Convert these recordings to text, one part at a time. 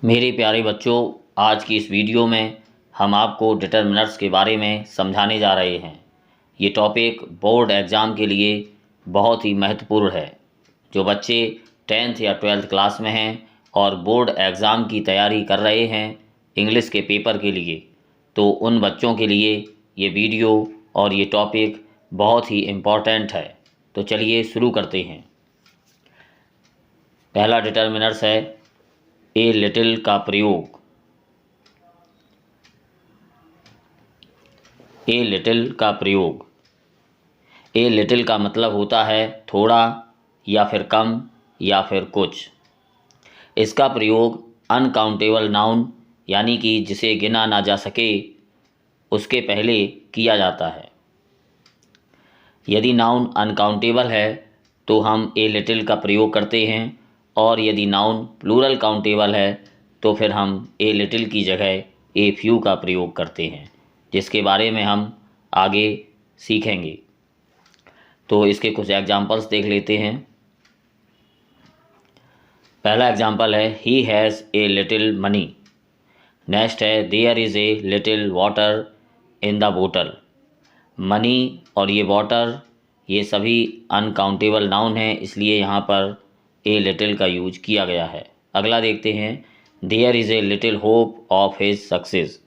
मेरे प्यारे बच्चों, आज की इस वीडियो में हम आपको डिटर्मिनर्स के बारे में समझाने जा रहे हैं। ये टॉपिक बोर्ड एग्ज़ाम के लिए बहुत ही महत्वपूर्ण है। जो बच्चे 10th या 12th क्लास में हैं और बोर्ड एग्ज़ाम की तैयारी कर रहे हैं इंग्लिश के पेपर के लिए, तो उन बच्चों के लिए ये वीडियो और ये टॉपिक बहुत ही इम्पॉर्टेंट है। तो चलिए शुरू करते हैं। पहला डिटर्मिनर्स है ए लिटिल का प्रयोग। ए लिटिल का प्रयोग। ए लिटिल का मतलब होता है थोड़ा या फिर कम या फिर कुछ। इसका प्रयोग अनकाउंटेबल नाउन यानी कि जिसे गिना ना जा सके उसके पहले किया जाता है। यदि नाउन अनकाउंटेबल है तो हम ए लिटिल का प्रयोग करते हैं, और यदि नाउन प्लूरल काउंटेबल है तो फिर हम ए लिटिल की जगह ए फ्यू का प्रयोग करते हैं, जिसके बारे में हम आगे सीखेंगे। तो इसके कुछ एग्जांपल्स देख लेते हैं। पहला एग्जांपल है he has a little money. Next है there is a little water in the बोतल। मनी और ये वाटर ये सभी अनकाउंटेबल नाउन हैं, इसलिए यहाँ पर ए लिटिल का यूज किया गया है। अगला देखते हैं there is a little hope of his success.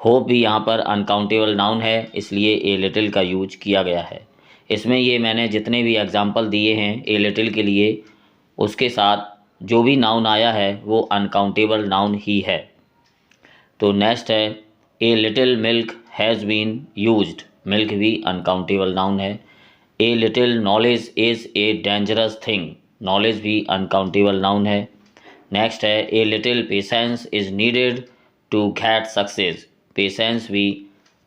Hope भी यहाँ पर अनकाउंटेबल नाउन है, इसलिए ए लिटिल का यूज किया गया है। इसमें ये मैंने जितने भी एग्जांपल दिए हैं ए लिटिल के लिए, उसके साथ जो भी नाउन आया है वो अनकाउंटेबल नाउन ही है। तो नेक्स्ट है a little milk has been used. Milk भी अनकाउंटेबल नाउन है। A little knowledge is a dangerous thing. Knowledge भी अनकाउंटेबल नाउन है। नेक्स्ट है a little patience is needed to get success. Patience भी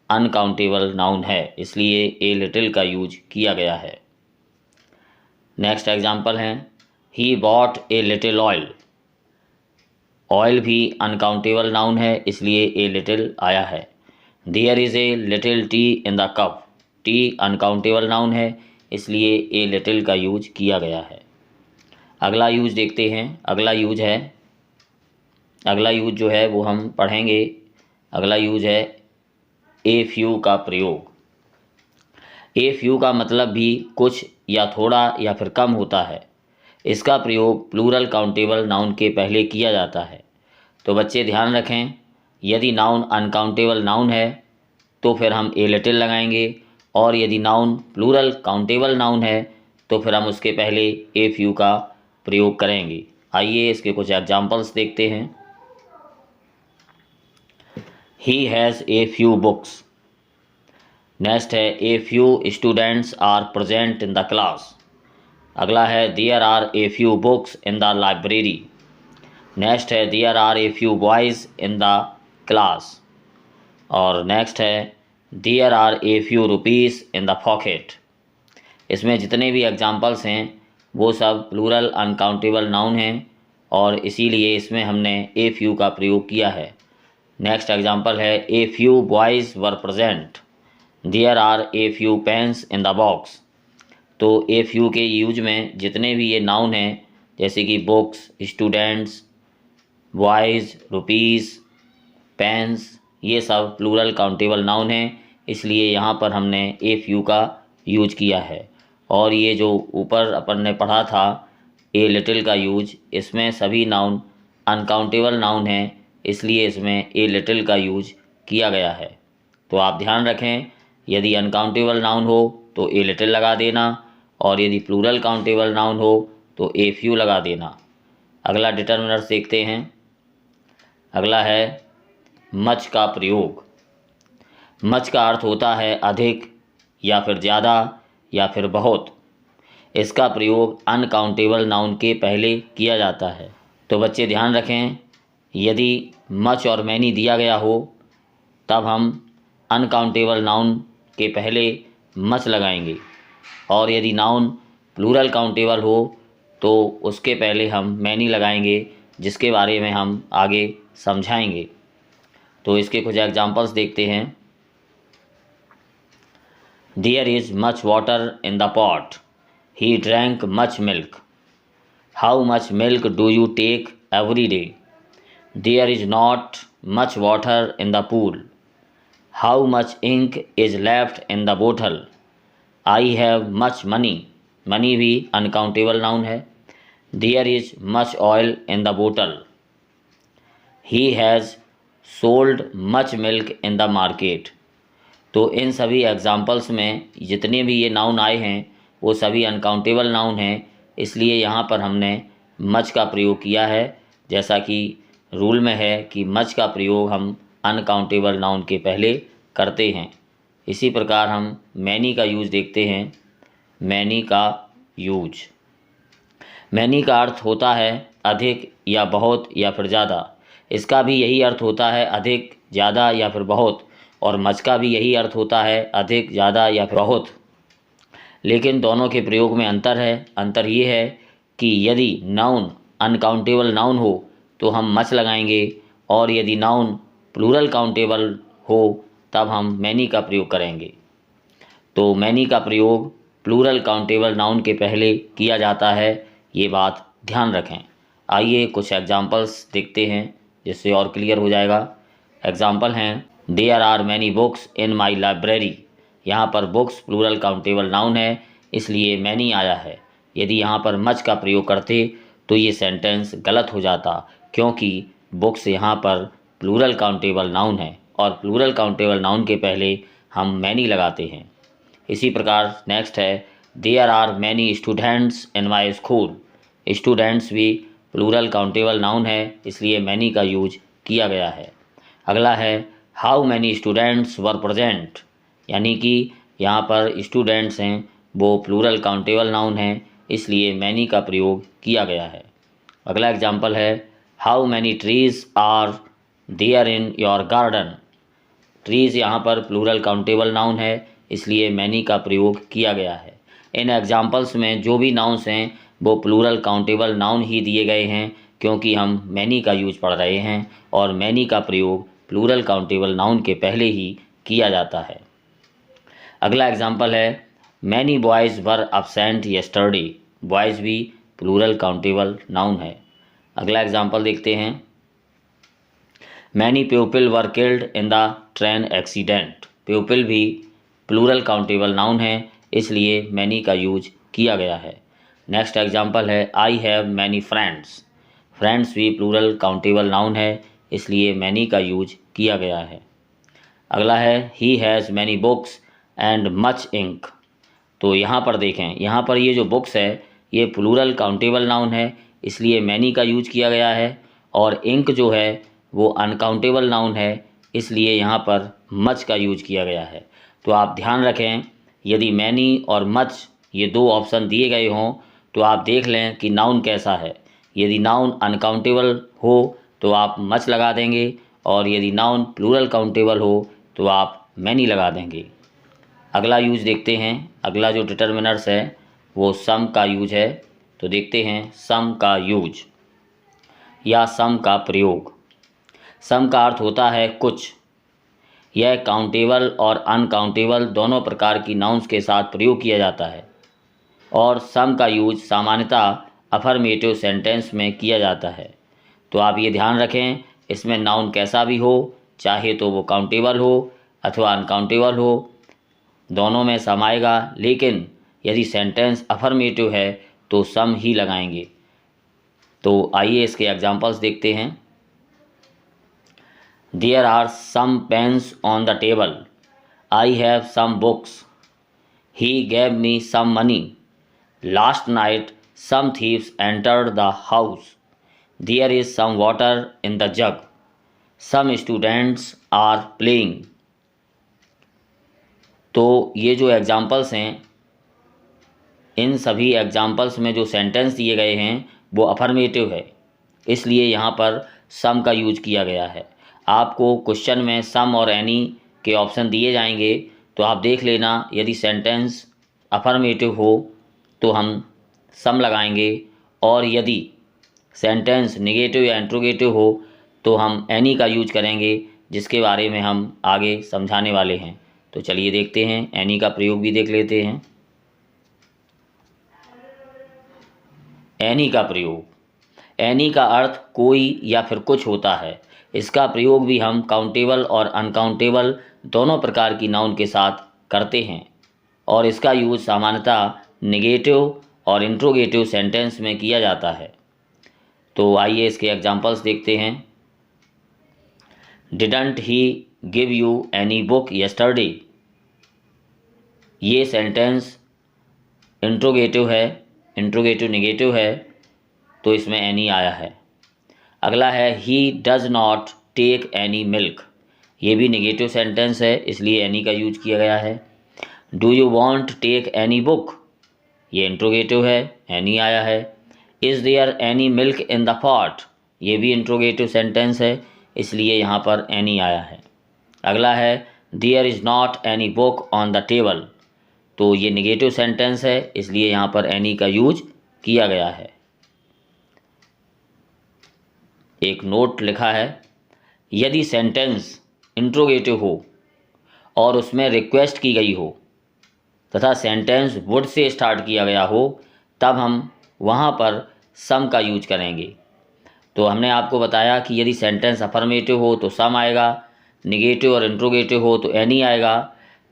uncountable noun है, इसलिए a little का use किया गया है। नेक्स्ट एग्जांपल हैं he bought a little oil. Oil भी अनकाउंटेबल नाउन है, इसलिए ए लिटिल आया है। There is a little tea in the cup. Tea uncountable noun है, इसलिए ए लिटिल का यूज किया गया है। अगला यूज देखते हैं। अगला यूज जो है वो हम पढ़ेंगे। अगला यूज है ए फ्यू का प्रयोग। ए फ्यू का मतलब भी कुछ या थोड़ा या फिर कम होता है। इसका प्रयोग प्लूरल काउंटेबल नाउन के पहले किया जाता है। तो बच्चे ध्यान रखें, यदि नाउन अनकाउंटेबल नाउन है तो फिर हम ए लिटिल लगाएंगे, और यदि नाउन प्लूरल काउंटेबल नाउन है तो फिर हम उसके पहले ए फ्यू का प्रयोग करेंगे। आइए इसके कुछ एग्जांपल्स देखते हैं। He has a few books. Next है a few students are present in the class. अगला है there are a few books in the library. Next है there are a few boys in the class. और next है there are a few rupees in the pocket. इसमें जितने भी examples हैं वो सब प्लूरल अनकाउंटेबल नाउन हैं, और इसीलिए इसमें हमने ए फ्यू का प्रयोग किया है। नेक्स्ट एग्जांपल है a few boys were present. There are a few pens in the box. तो ए फ्यू के यूज में जितने भी ये नाउन हैं, जैसे कि books, students, boys, rupees, pens, ये सब प्लूरल काउंटेबल नाउन हैं, इसलिए यहाँ पर हमने ए फ्यू का यूज किया है। और ये जो ऊपर अपन ने पढ़ा था ए लिटिल का यूज, इसमें सभी नाउन अनकाउंटेबल नाउन हैं, इसलिए इसमें ए लिटिल का यूज किया गया है। तो आप ध्यान रखें, यदि अनकाउंटेबल नाउन हो तो ए लिटिल लगा देना, और यदि प्लूरल काउंटेबल नाउन हो तो ए फ्यू लगा देना। अगला डिटर्मिनर्स देखते हैं। अगला है मच का प्रयोग। मच का अर्थ होता है अधिक या फिर ज़्यादा या फिर बहुत। इसका प्रयोग अनकाउंटेबल नाउन के पहले किया जाता है। तो बच्चे ध्यान रखें, यदि मच और मैनी दिया गया हो तब हम अनकाउंटेबल नाउन के पहले मच लगाएंगे, और यदि नाउन प्लूरल काउंटेबल हो तो उसके पहले हम मैनी लगाएंगे, जिसके बारे में हम आगे समझाएंगे। तो इसके कुछ एग्जांपल्स देखते हैं। There is much water in the pot. He drank much milk. How much milk do you take every day. There is not much water in the pool, how much ink is left in the बोतल, I have much money, money भी uncountable noun है। There is much oil in the बोतल, he has sold much milk in the market. तो इन सभी examples में जितने भी ये नाउन आए हैं वो सभी अनकाउंटेबल नाउन हैं, इसलिए यहाँ पर हमने मच का प्रयोग किया है। जैसा कि रूल में है कि मच का प्रयोग हम अनकाउंटेबल नाउन के पहले करते हैं। इसी प्रकार हम मैनी का यूज देखते हैं। मैनी का यूज, मैनी का अर्थ होता है अधिक या बहुत या फिर ज़्यादा। इसका भी यही अर्थ होता है अधिक, ज़्यादा या फिर बहुत, और मच का भी यही अर्थ होता है अधिक, ज़्यादा या फिर बहुत। लेकिन दोनों के प्रयोग में अंतर है। अंतर ये है कि यदि नाउन अनकाउंटेबल नाउन हो तो हम मच लगाएंगे, और यदि नाउन प्लूरल काउंटेबल हो तब हम मैनी का प्रयोग करेंगे। तो मैनी का प्रयोग प्लूरल काउंटेबल नाउन के पहले किया जाता है, ये बात ध्यान रखें। आइए कुछ एग्जांपल्स देखते हैं जिससे और क्लियर हो जाएगा। एग्जांपल हैं, there are many books in my library. यहाँ पर बुक्स प्लूरल काउंटेबल नाउन है, इसलिए मैनी आया है। यदि यहाँ पर मच का प्रयोग करते तो ये सेंटेंस गलत हो जाता, क्योंकि बुक्स यहाँ पर प्लूरल काउंटेबल नाउन है और प्लूरल काउंटेबल नाउन के पहले हम मैनी लगाते हैं। इसी प्रकार नेक्स्ट है, there are many students in my school. Students भी प्लूरल काउंटेबल नाउन है, इसलिए मैनी का यूज किया गया है। अगला है, how many students were present, यानी कि यहाँ पर स्टूडेंट्स हैं वो प्लूरल काउंटेबल नाउन है, इसलिए मैनी का प्रयोग किया गया है। अगला एग्जाम्पल है, how many trees are there in your garden. Trees यहाँ पर प्लूरल काउंटेबल नाउन है, इसलिए मैनी का प्रयोग किया गया है। इन एग्जाम्पल्स में जो भी नाउन्स हैं वो प्लूरल काउंटेबल नाउन ही दिए गए हैं, क्योंकि हम मैनी का यूज पढ़ रहे हैं और मैनी का प्रयोग प्लूरल काउंटेबल नाउन के पहले ही किया जाता है। अगला एग्जाम्पल है, मैनी बॉयज़ वर अब्सेंट यस्टरडे। बॉयज़ भी प्लूरल काउंटेबल नाउन है। अगला एग्जाम्पल देखते हैं, many people were killed in the train accident. People भी प्लूरल काउंटेबल नाउन है, इसलिए मैनी का यूज किया गया है। नेक्स्ट एग्जाम्पल है, I have many friends. Friends भी प्लूरल काउंटेबल नाउन है, इसलिए मैनी का यूज किया गया है। अगला है, he has many books and much ink. तो यहाँ पर देखें, यहाँ पर ये जो बुक्स है ये प्लूरल काउंटेबल नाउन है, इसलिए मैनी का यूज किया गया है, और इंक जो है वो अनकाउंटेबल नाउन है, इसलिए यहाँ पर मच का यूज किया गया है। तो आप ध्यान रखें, यदि मैनी और मच ये दो ऑप्शन दिए गए हों तो आप देख लें कि नाउन कैसा है। यदि नाउन अनकाउंटेबल हो तो आप मच लगा देंगे, और यदि नाउन प्लूरल काउंटेबल हो तो आप मैनी लगा देंगे। अगला यूज देखते हैं। अगला जो डिटर्मिनर्स है वो सम का यूज है। तो देखते हैं सम का यूज या सम का प्रयोग। सम का अर्थ होता है कुछ। यह काउंटेबल और अनकाउंटेबल दोनों प्रकार की नाउन्स के साथ प्रयोग किया जाता है, और सम का यूज सामान्यतः अफर्मेटिव सेंटेंस में किया जाता है। तो आप ये ध्यान रखें, इसमें नाउन कैसा भी हो, चाहे तो वो काउंटेबल हो अथवा अनकाउंटेबल हो, दोनों में सम आएगा। लेकिन यदि सेंटेंस अफर्मेटिव है तो सम ही लगाएंगे। तो आइए इसके एग्जांपल्स देखते हैं। There are some pens on the table. I have some books. He gave me some money. Last night some thieves entered the house. There is some water in the jug. Some students are playing. तो ये जो examples हैं, इन सभी examples में जो sentence दिए गए हैं वो अफर्मेटिव है, इसलिए यहाँ पर सम का यूज किया गया है। आपको क्वेश्चन में सम और एनी के ऑप्शन दिए जाएंगे, तो आप देख लेना, यदि सेंटेंस अफर्मेटिव हो तो हम सम लगाएंगे, और यदि सेंटेंस नेगेटिव या इंट्रोगेटिव हो तो हम एनी का यूज करेंगे, जिसके बारे में हम आगे समझाने वाले हैं। तो चलिए देखते हैं, एनी का प्रयोग भी देख लेते हैं। एनी का प्रयोग, एनी का अर्थ कोई या फिर कुछ होता है। इसका प्रयोग भी हम काउंटेबल और अनकाउंटेबल दोनों प्रकार की नाउन के साथ करते हैं और इसका यूज सामान्यतः नेगेटिव और इंट्रोगेटिव सेंटेंस में किया जाता है। तो आइए इसके एग्जांपल्स देखते हैं। Didn't he give you any book yesterday. ये सेंटेंस इंट्रोगेटिव है, इंट्रोगेटिव नेगेटिव है, तो इसमें एनी आया है। अगला है he does not take any milk. ये भी नेगेटिव सेंटेंस है, इसलिए एनी का यूज किया गया है। Do you want take any book. ये इंट्रोगेटिव है, एनी आया है। Is there any milk in the pot. ये भी इंट्रोगेटिव सेंटेंस है, इसलिए यहाँ पर एनी आया है। अगला है there is not any book on the table. तो ये नेगेटिव सेंटेंस है, इसलिए यहाँ पर एनी का यूज किया गया है। एक नोट लिखा है, यदि सेंटेंस इंट्रोगेटिव हो और उसमें रिक्वेस्ट की गई हो तथा सेंटेंस वुड से स्टार्ट किया गया हो, तब हम वहाँ पर सम का यूज करेंगे। तो हमने आपको बताया कि यदि सेंटेंस अफर्मेटिव हो तो सम आएगा, निगेटिव और इंट्रोगेटिव हो तो एनी आएगा,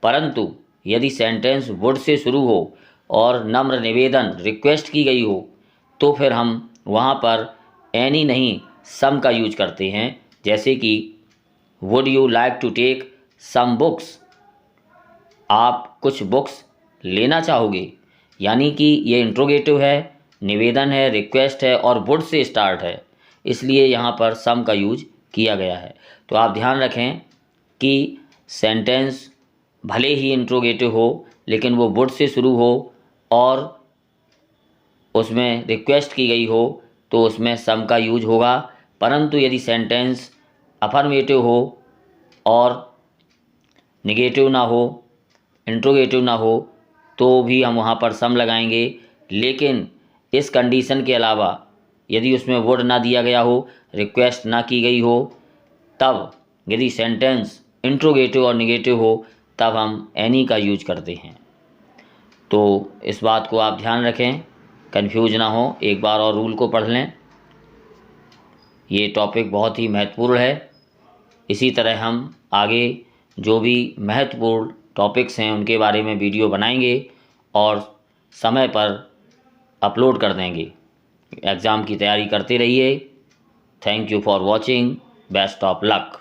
परंतु यदि सेंटेंस वुड से शुरू हो और नम्र निवेदन रिक्वेस्ट की गई हो तो फिर हम वहाँ पर एनी नहीं सम का यूज करते हैं। जैसे कि would you like to take some books. आप कुछ बुक्स लेना चाहोगे, यानी कि ये इंट्रोगेटिव है, निवेदन है, रिक्वेस्ट है और वुड से स्टार्ट है, इसलिए यहाँ पर सम का यूज किया गया है। तो आप ध्यान रखें कि सेंटेंस भले ही इंट्रोगेटिव हो लेकिन वो वुड से शुरू हो और उसमें रिक्वेस्ट की गई हो तो उसमें सम का यूज होगा, परंतु यदि सेंटेंस अफर्मेटिव हो और नेगेटिव ना हो, इंट्रोगेटिव ना हो, तो भी हम वहाँ पर सम लगाएंगे। लेकिन इस कंडीशन के अलावा यदि उसमें वुड ना दिया गया हो, रिक्वेस्ट ना की गई हो, तब यदि सेंटेंस इंट्रोगेटिव और नेगेटिव हो तब हम एनी का यूज करते हैं। तो इस बात को आप ध्यान रखें, कंफ्यूज ना हो, एक बार और रूल को पढ़ लें। ये टॉपिक बहुत ही महत्वपूर्ण है। इसी तरह हम आगे जो भी महत्वपूर्ण टॉपिक्स हैं उनके बारे में वीडियो बनाएंगे और समय पर अपलोड कर देंगे। एग्ज़ाम की तैयारी करते रहिए। Thank you for watching. Best of luck.